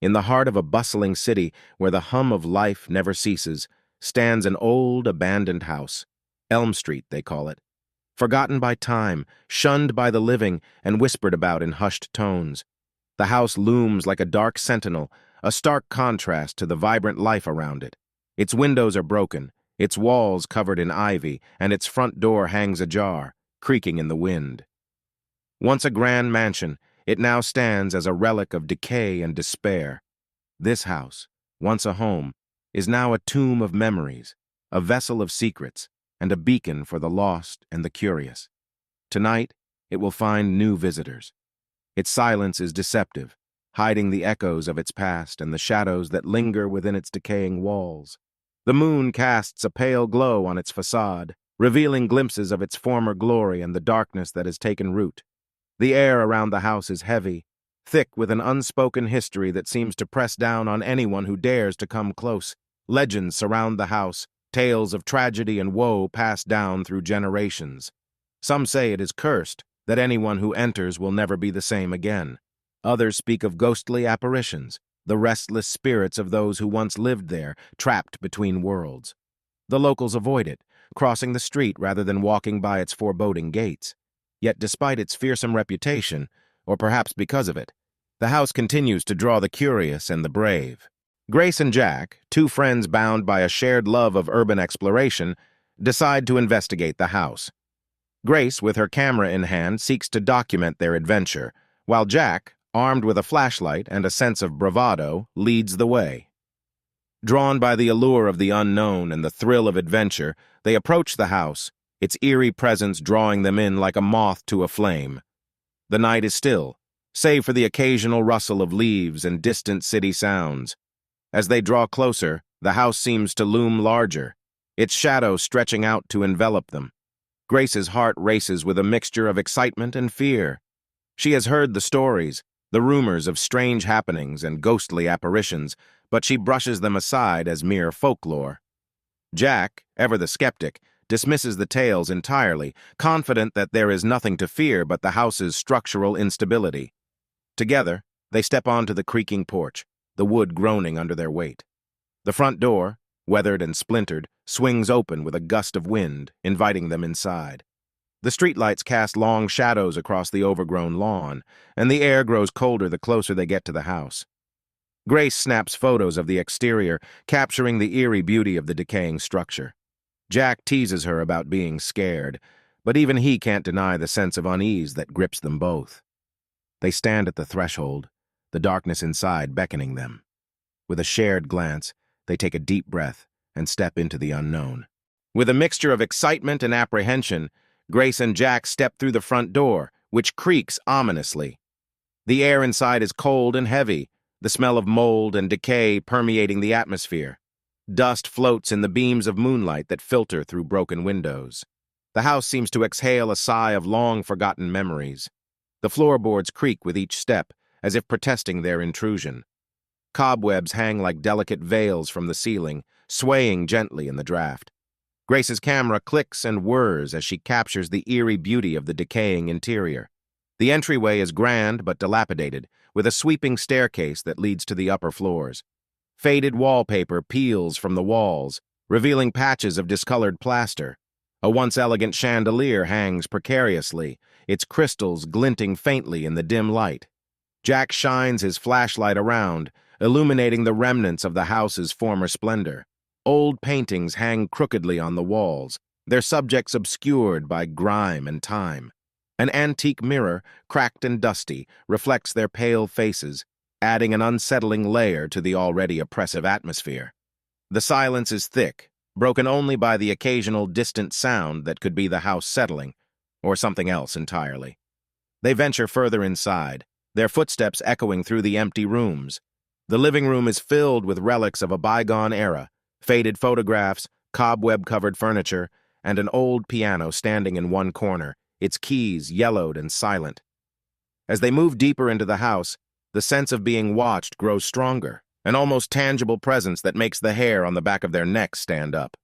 In the heart of a bustling city where the hum of life never ceases, stands an old, abandoned house. Elm Street, they call it. Forgotten by time, shunned by the living, and whispered about in hushed tones. The house looms like a dark sentinel, a stark contrast to the vibrant life around it. Its windows are broken, its walls covered in ivy, and its front door hangs ajar, creaking in the wind. Once a grand mansion, it now stands as a relic of decay and despair. This house, once a home, is now a tomb of memories, a vessel of secrets, and a beacon for the lost and the curious. Tonight, it will find new visitors. Its silence is deceptive, hiding the echoes of its past and the shadows that linger within its decaying walls. The moon casts a pale glow on its facade, revealing glimpses of its former glory and the darkness that has taken root. The air around the house is heavy, thick with an unspoken history that seems to press down on anyone who dares to come close. Legends surround the house, tales of tragedy and woe passed down through generations. Some say it is cursed, that anyone who enters will never be the same again. Others speak of ghostly apparitions, the restless spirits of those who once lived there, trapped between worlds. The locals avoid it, crossing the street rather than walking by its foreboding gates. Yet despite its fearsome reputation, or perhaps because of it, the house continues to draw the curious and the brave. Grace and Jack, two friends bound by a shared love of urban exploration, decide to investigate the house. Grace, with her camera in hand, seeks to document their adventure, while Jack, armed with a flashlight and a sense of bravado, leads the way. Drawn by the allure of the unknown and the thrill of adventure, they approach the house, its eerie presence drawing them in like a moth to a flame. The night is still, save for the occasional rustle of leaves and distant city sounds. As they draw closer, the house seems to loom larger, its shadow stretching out to envelop them. Grace's heart races with a mixture of excitement and fear. She has heard the stories, the rumors of strange happenings and ghostly apparitions, but she brushes them aside as mere folklore. Jack, ever the skeptic, dismisses the tales entirely, confident that there is nothing to fear but the house's structural instability. Together, they step onto the creaking porch, the wood groaning under their weight. The front door, weathered and splintered, swings open with a gust of wind, inviting them inside. The streetlights cast long shadows across the overgrown lawn, and the air grows colder the closer they get to the house. Grace snaps photos of the exterior, capturing the eerie beauty of the decaying structure. Jack teases her about being scared, but even he can't deny the sense of unease that grips them both. They stand at the threshold, the darkness inside beckoning them. With a shared glance, they take a deep breath and step into the unknown. With a mixture of excitement and apprehension, Grace and Jack step through the front door, which creaks ominously. The air inside is cold and heavy, the smell of mold and decay permeating the atmosphere. Dust floats in the beams of moonlight that filter through broken windows. The house seems to exhale a sigh of long-forgotten memories. The floorboards creak with each step, as if protesting their intrusion. Cobwebs hang like delicate veils from the ceiling, swaying gently in the draft. Grace's camera clicks and whirs as she captures the eerie beauty of the decaying interior. The entryway is grand but dilapidated, with a sweeping staircase that leads to the upper floors. Faded wallpaper peels from the walls, revealing patches of discolored plaster. A once elegant chandelier hangs precariously, its crystals glinting faintly in the dim light. Jack shines his flashlight around, illuminating the remnants of the house's former splendor. Old paintings hang crookedly on the walls, their subjects obscured by grime and time. An antique mirror, cracked and dusty, reflects their pale faces, adding an unsettling layer to the already oppressive atmosphere. The silence is thick, broken only by the occasional distant sound that could be the house settling, or something else entirely. They venture further inside, their footsteps echoing through the empty rooms. The living room is filled with relics of a bygone era, faded photographs, cobweb-covered furniture, and an old piano standing in one corner, its keys yellowed and silent. As they move deeper into the house, the sense of being watched grows stronger, an almost tangible presence that makes the hair on the back of their necks stand up.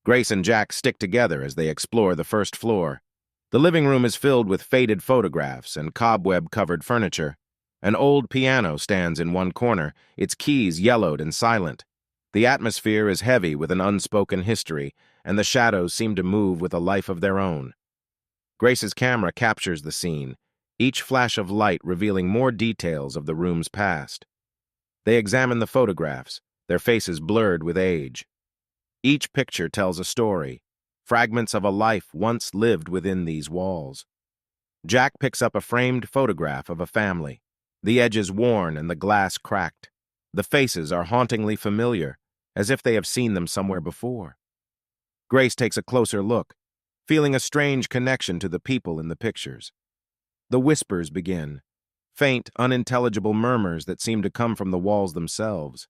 Grace and Jack stick together as they explore the first floor. The living room is filled with faded photographs and cobweb-covered furniture. An old piano stands in one corner, its keys yellowed and silent. The atmosphere is heavy with an unspoken history, and the shadows seem to move with a life of their own. Grace's camera captures the scene, each flash of light revealing more details of the room's past. They examine the photographs, their faces blurred with age. Each picture tells a story, fragments of a life once lived within these walls. Jack picks up a framed photograph of a family, the edges worn and the glass cracked. The faces are hauntingly familiar, as if they have seen them somewhere before. Grace takes a closer look, feeling a strange connection to the people in the pictures. The whispers begin, faint, unintelligible murmurs that seem to come from the walls themselves.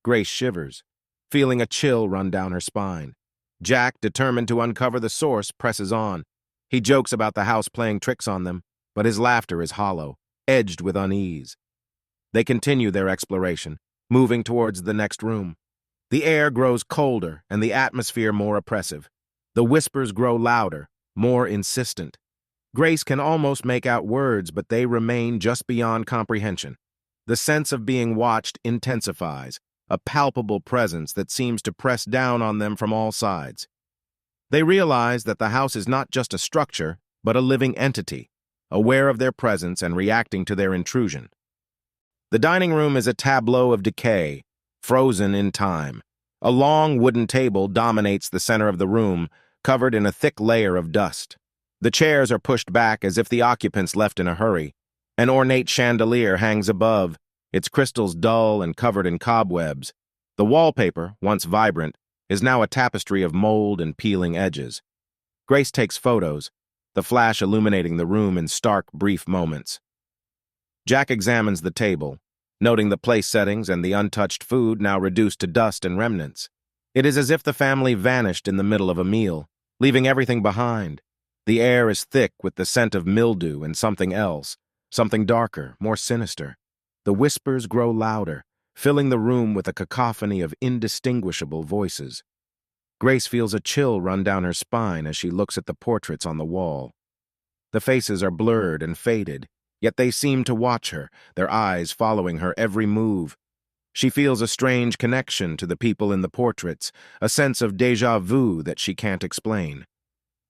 Grace shivers, feeling a chill run down her spine. Jack, determined to uncover the source, presses on. He jokes about the house playing tricks on them, but his laughter is hollow, edged with unease. They continue their exploration, moving towards the next room. The air grows colder and the atmosphere more oppressive. The whispers grow louder, more insistent. Grace can almost make out words, but they remain just beyond comprehension. The sense of being watched intensifies, a palpable presence that seems to press down on them from all sides. They realize that the house is not just a structure, but a living entity, aware of their presence and reacting to their intrusion. The dining room is a tableau of decay, frozen in time. A long wooden table dominates the center of the room, covered in a thick layer of dust. The chairs are pushed back as if the occupants left in a hurry. An ornate chandelier hangs above, its crystals dull and covered in cobwebs. The wallpaper, once vibrant, is now a tapestry of mold and peeling edges. Grace takes photos, the flash illuminating the room in stark, brief moments. Jack examines the table, noting the place settings and the untouched food now reduced to dust and remnants. It is as if the family vanished in the middle of a meal, leaving everything behind. The air is thick with the scent of mildew and something else, something darker, more sinister. The whispers grow louder, filling the room with a cacophony of indistinguishable voices. Grace feels a chill run down her spine as she looks at the portraits on the wall. The faces are blurred and faded, yet they seem to watch her, their eyes following her every move. She feels a strange connection to the people in the portraits, a sense of déjà vu that she can't explain.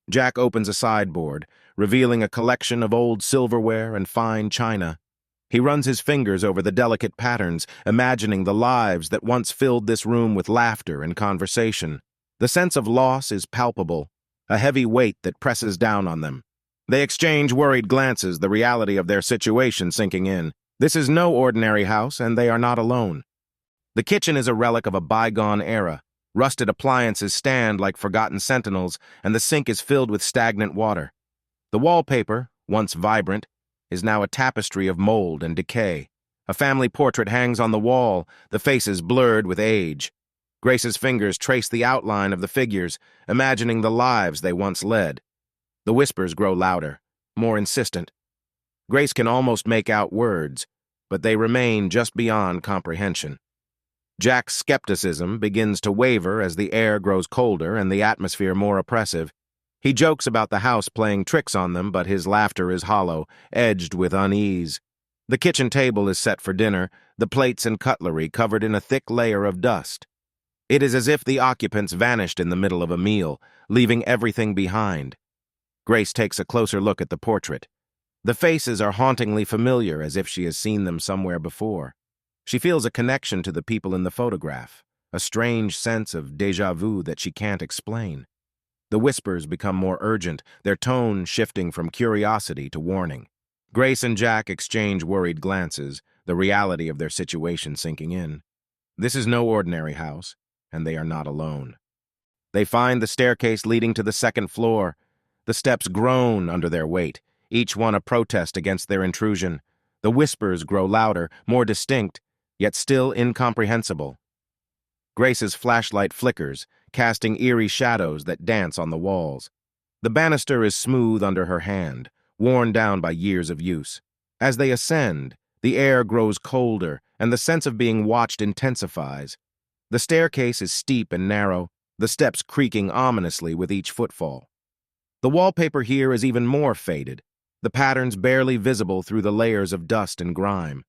Jack opens a sideboard, revealing a collection of old silverware and fine china. He runs his fingers over the delicate patterns, imagining the lives that once filled this room with laughter and conversation. The sense of loss is palpable, a heavy weight that presses down on them. They exchange worried glances, the reality of their situation sinking in. This is no ordinary house, and they are not alone. The kitchen is a relic of a bygone era. Rusted appliances stand like forgotten sentinels, and the sink is filled with stagnant water. The wallpaper, once vibrant, is now a tapestry of mold and decay. A family portrait hangs on the wall, the faces blurred with age. Grace's fingers trace the outline of the figures, imagining the lives they once led. The whispers grow louder, more insistent. Grace can almost make out words, but they remain just beyond comprehension. Jack's skepticism begins to waver as the air grows colder and the atmosphere more oppressive. He jokes about the house playing tricks on them, but his laughter is hollow, edged with unease. The kitchen table is set for dinner, the plates and cutlery covered in a thick layer of dust. It is as if the occupants vanished in the middle of a meal, leaving everything behind. Grace takes a closer look at the portrait. The faces are hauntingly familiar, as if she has seen them somewhere before. She feels a connection to the people in the photograph, a strange sense of déjà vu that she can't explain. The whispers become more urgent, their tone shifting from curiosity to warning. Grace and Jack exchange worried glances, the reality of their situation sinking in. This is no ordinary house, and they are not alone. They find the staircase leading to the second floor. The steps groan under their weight, each one a protest against their intrusion. The whispers grow louder, more distinct, yet still incomprehensible. Grace's flashlight flickers, casting eerie shadows that dance on the walls. The banister is smooth under her hand, worn down by years of use. As they ascend, the air grows colder, and the sense of being watched intensifies. The staircase is steep and narrow, the steps creaking ominously with each footfall. The wallpaper here is even more faded, the patterns barely visible through the layers of dust and grime.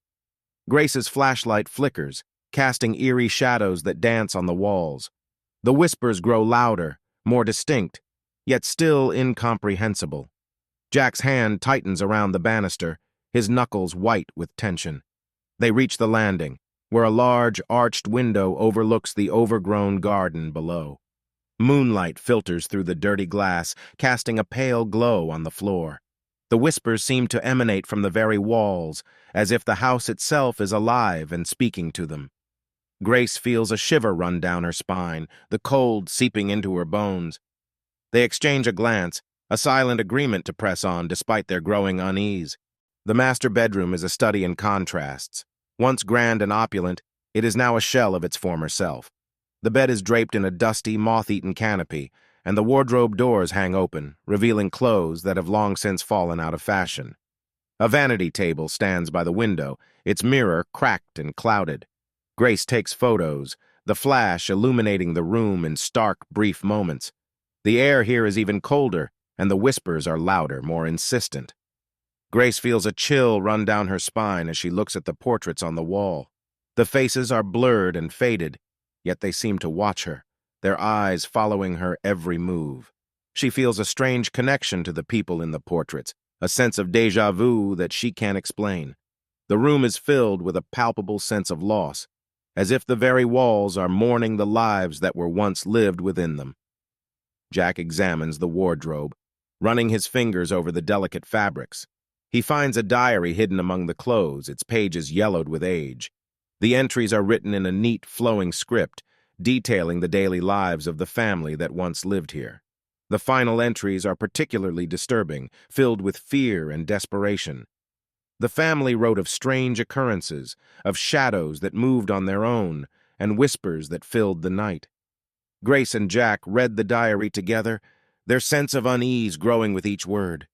Grace's flashlight flickers, casting eerie shadows that dance on the walls. The whispers grow louder, more distinct, yet still incomprehensible. Jack's hand tightens around the banister, his knuckles white with tension. They reach the landing, where a large, arched window overlooks the overgrown garden below. Moonlight filters through the dirty glass, casting a pale glow on the floor. The whispers seem to emanate from the very walls, as if the house itself is alive and speaking to them. Grace feels a shiver run down her spine, the cold seeping into her bones. They exchange a glance, a silent agreement to press on despite their growing unease. The master bedroom is a study in contrasts. Once grand and opulent, it is now a shell of its former self. The bed is draped in a dusty, moth-eaten canopy, and the wardrobe doors hang open, revealing clothes that have long since fallen out of fashion. A vanity table stands by the window, its mirror cracked and clouded. Grace takes photos, the flash illuminating the room in stark, brief moments. The air here is even colder, and the whispers are louder, more insistent. Grace feels a chill run down her spine as she looks at the portraits on the wall. The faces are blurred and faded, yet they seem to watch her, their eyes following her every move. She feels a strange connection to the people in the portraits, a sense of déjà vu that she can't explain. The room is filled with a palpable sense of loss, as if the very walls are mourning the lives that were once lived within them. Jack examines the wardrobe, running his fingers over the delicate fabrics. He finds a diary hidden among the clothes, its pages yellowed with age. The entries are written in a neat, flowing script, detailing the daily lives of the family that once lived here. The final entries are particularly disturbing, filled with fear and desperation. The family wrote of strange occurrences, of shadows that moved on their own, and whispers that filled the night. Grace and Jack read the diary together, their sense of unease growing with each word.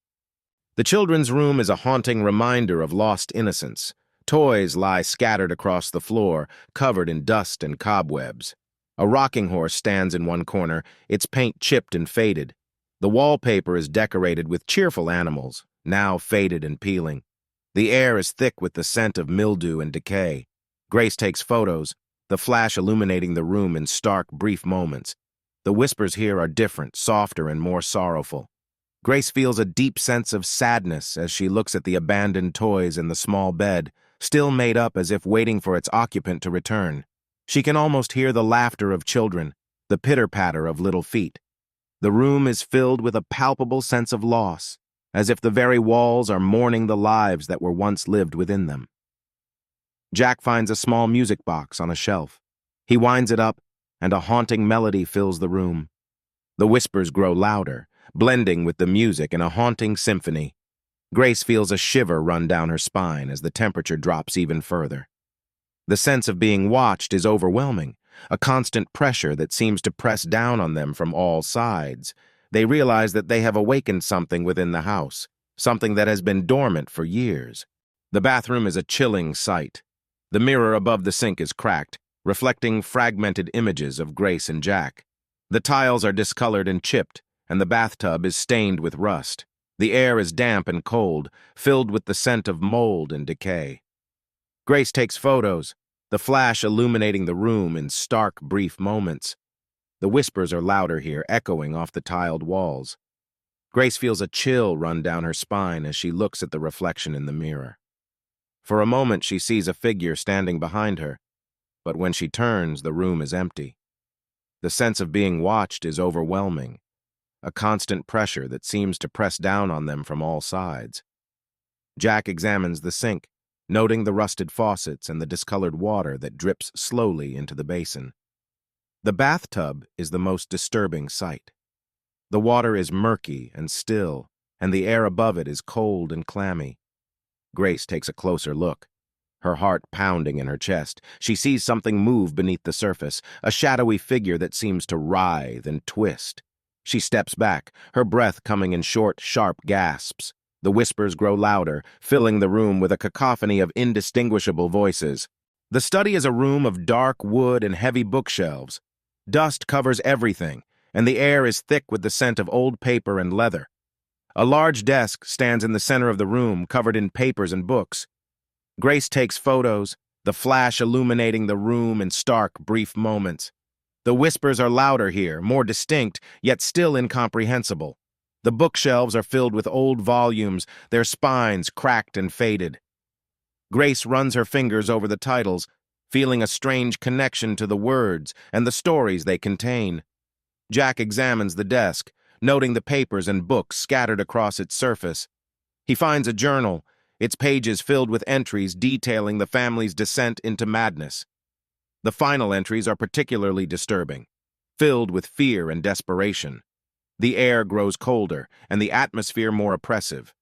The children's room is a haunting reminder of lost innocence. Toys lie scattered across the floor, covered in dust and cobwebs. A rocking horse stands in one corner, its paint chipped and faded. The wallpaper is decorated with cheerful animals, now faded and peeling. The air is thick with the scent of mildew and decay. Grace takes photos, the flash illuminating the room in stark, brief moments. The whispers here are different, softer, and more sorrowful. Grace feels a deep sense of sadness as she looks at the abandoned toys in the small bed, still made up as if waiting for its occupant to return. She can almost hear the laughter of children, the pitter-patter of little feet. The room is filled with a palpable sense of loss, as if the very walls are mourning the lives that were once lived within them. Jack finds a small music box on a shelf. He winds it up, and a haunting melody fills the room. The whispers grow louder, blending with the music in a haunting symphony. Grace feels a shiver run down her spine as the temperature drops even further. The sense of being watched is overwhelming, a constant pressure that seems to press down on them from all sides. They realize that they have awakened something within the house, something that has been dormant for years. The bathroom is a chilling sight. The mirror above the sink is cracked, reflecting fragmented images of Grace and Jack. The tiles are discolored and chipped, and the bathtub is stained with rust. The air is damp and cold, filled with the scent of mold and decay. Grace takes photos, the flash illuminating the room in stark, brief moments. The whispers are louder here, echoing off the tiled walls. Grace feels a chill run down her spine as she looks at the reflection in the mirror. For a moment, she sees a figure standing behind her, but when she turns, the room is empty. The sense of being watched is overwhelming, a constant pressure that seems to press down on them from all sides. Jack examines the sink, noting the rusted faucets and the discolored water that drips slowly into the basin. The bathtub is the most disturbing sight. The water is murky and still, and the air above it is cold and clammy. Grace takes a closer look, her heart pounding in her chest. She sees something move beneath the surface, a shadowy figure that seems to writhe and twist. She steps back, her breath coming in short, sharp gasps. The whispers grow louder, filling the room with a cacophony of indistinguishable voices. The study is a room of dark wood and heavy bookshelves. Dust covers everything, and the air is thick with the scent of old paper and leather. A large desk stands in the center of the room, covered in papers and books. Grace takes photos, the flash illuminating the room in stark, brief moments. The whispers are louder here, more distinct, yet still incomprehensible. The bookshelves are filled with old volumes, their spines cracked and faded. Grace runs her fingers over the titles, feeling a strange connection to the words and the stories they contain. Jack examines the desk, noting the papers and books scattered across its surface. He finds a journal, its pages filled with entries detailing the family's descent into madness. The final entries are particularly disturbing, filled with fear and desperation. The air grows colder and the atmosphere more oppressive.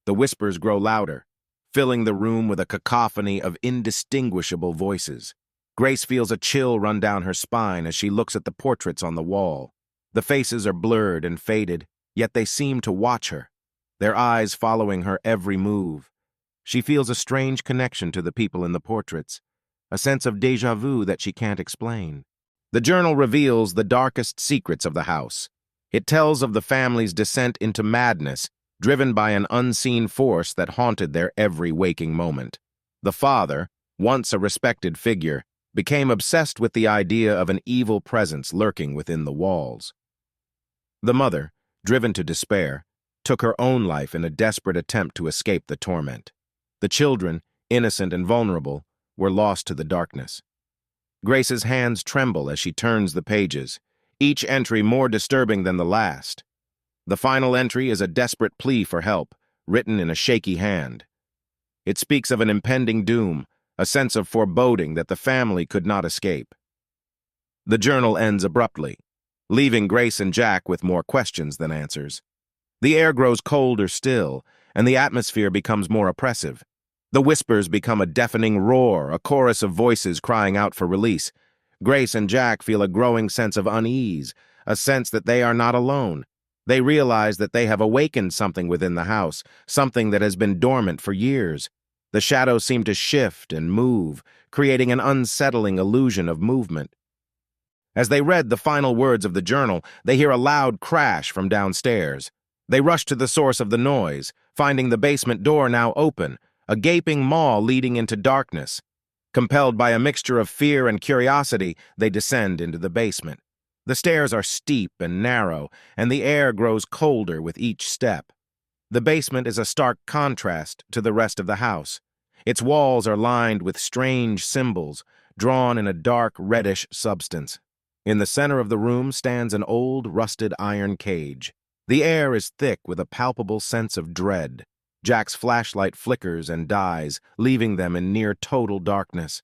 The whispers grow louder, filling the room with a cacophony of indistinguishable voices. Grace feels a chill run down her spine as she looks at the portraits on the wall. The faces are blurred and faded, yet they seem to watch her, their eyes following her every move. She feels a strange connection to the people in the portraits, a sense of déjà vu that she can't explain. The journal reveals the darkest secrets of the house. It tells of the family's descent into madness, driven by an unseen force that haunted their every waking moment. The father, once a respected figure, became obsessed with the idea of an evil presence lurking within the walls. The mother, driven to despair, took her own life in a desperate attempt to escape the torment. The children, innocent and vulnerable, were lost to the darkness. Grace's hands tremble as she turns the pages, each entry more disturbing than the last. The final entry is a desperate plea for help, written in a shaky hand. It speaks of an impending doom, a sense of foreboding that the family could not escape. The journal ends abruptly, leaving Grace and Jack with more questions than answers. The air grows colder still, and the atmosphere becomes more oppressive. The whispers become a deafening roar, a chorus of voices crying out for release. Grace and Jack feel a growing sense of unease, a sense that they are not alone. They realize that they have awakened something within the house, something that has been dormant for years. The shadows seem to shift and move, creating an unsettling illusion of movement. As they read the final words of the journal, they hear a loud crash from downstairs. They rush to the source of the noise, finding the basement door now open, a gaping maw leading into darkness. Compelled by a mixture of fear and curiosity, they descend into the basement. The stairs are steep and narrow, and the air grows colder with each step. The basement is a stark contrast to the rest of the house. Its walls are lined with strange symbols, drawn in a dark, reddish substance. In the center of the room stands an old, rusted iron cage. The air is thick with a palpable sense of dread. Jack's flashlight flickers and dies, leaving them in near total darkness.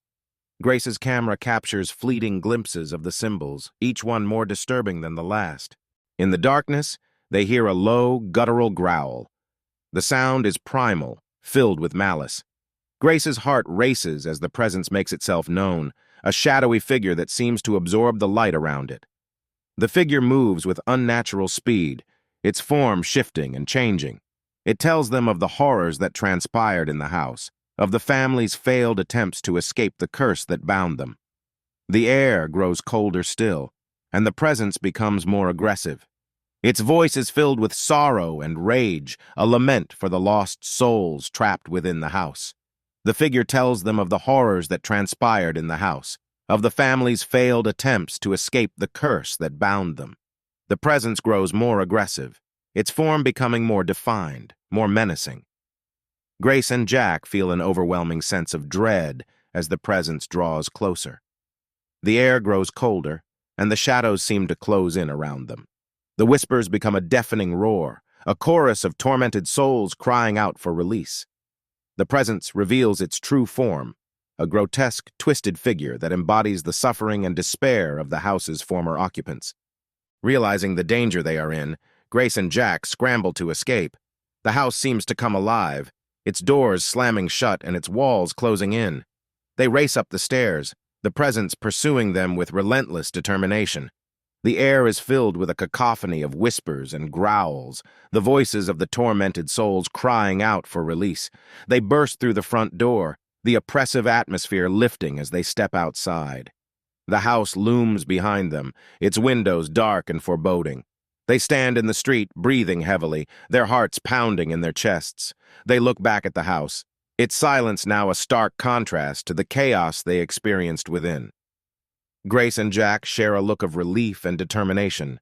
Grace's camera captures fleeting glimpses of the symbols, each one more disturbing than the last. In the darkness, they hear a low, guttural growl. The sound is primal, filled with malice. Grace's heart races as the presence makes itself known, a shadowy figure that seems to absorb the light around it. The figure moves with unnatural speed, its form shifting and changing. It tells them of the horrors that transpired in the house, of the family's failed attempts to escape the curse that bound them. The air grows colder still, and the presence becomes more aggressive. Its voice is filled with sorrow and rage, a lament for the lost souls trapped within the house. The figure tells them of the horrors that transpired in the house, of the family's failed attempts to escape the curse that bound them. The presence grows more aggressive, its form becoming more defined, more menacing. Grace and Jack feel an overwhelming sense of dread as the presence draws closer. The air grows colder, and the shadows seem to close in around them. The whispers become a deafening roar, a chorus of tormented souls crying out for release. The presence reveals its true form, a grotesque, twisted figure that embodies the suffering and despair of the house's former occupants. Realizing the danger they are in, Grace and Jack scramble to escape. The house seems to come alive, its doors slamming shut and its walls closing in. They race up the stairs, the presence pursuing them with relentless determination. The air is filled with a cacophony of whispers and growls, the voices of the tormented souls crying out for release. They burst through the front door, the oppressive atmosphere lifting as they step outside. The house looms behind them, its windows dark and foreboding. They stand in the street, breathing heavily, their hearts pounding in their chests. They look back at the house, its silence now a stark contrast to the chaos they experienced within. Grace and Jack share a look of relief and determination.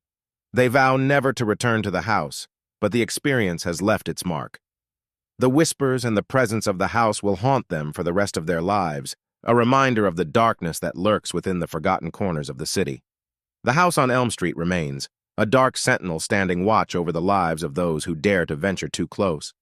They vow never to return to the house, but the experience has left its mark. The whispers and the presence of the house will haunt them for the rest of their lives, a reminder of the darkness that lurks within the forgotten corners of the city. The house on Elm Street remains, a dark sentinel standing watch over the lives of those who dare to venture too close.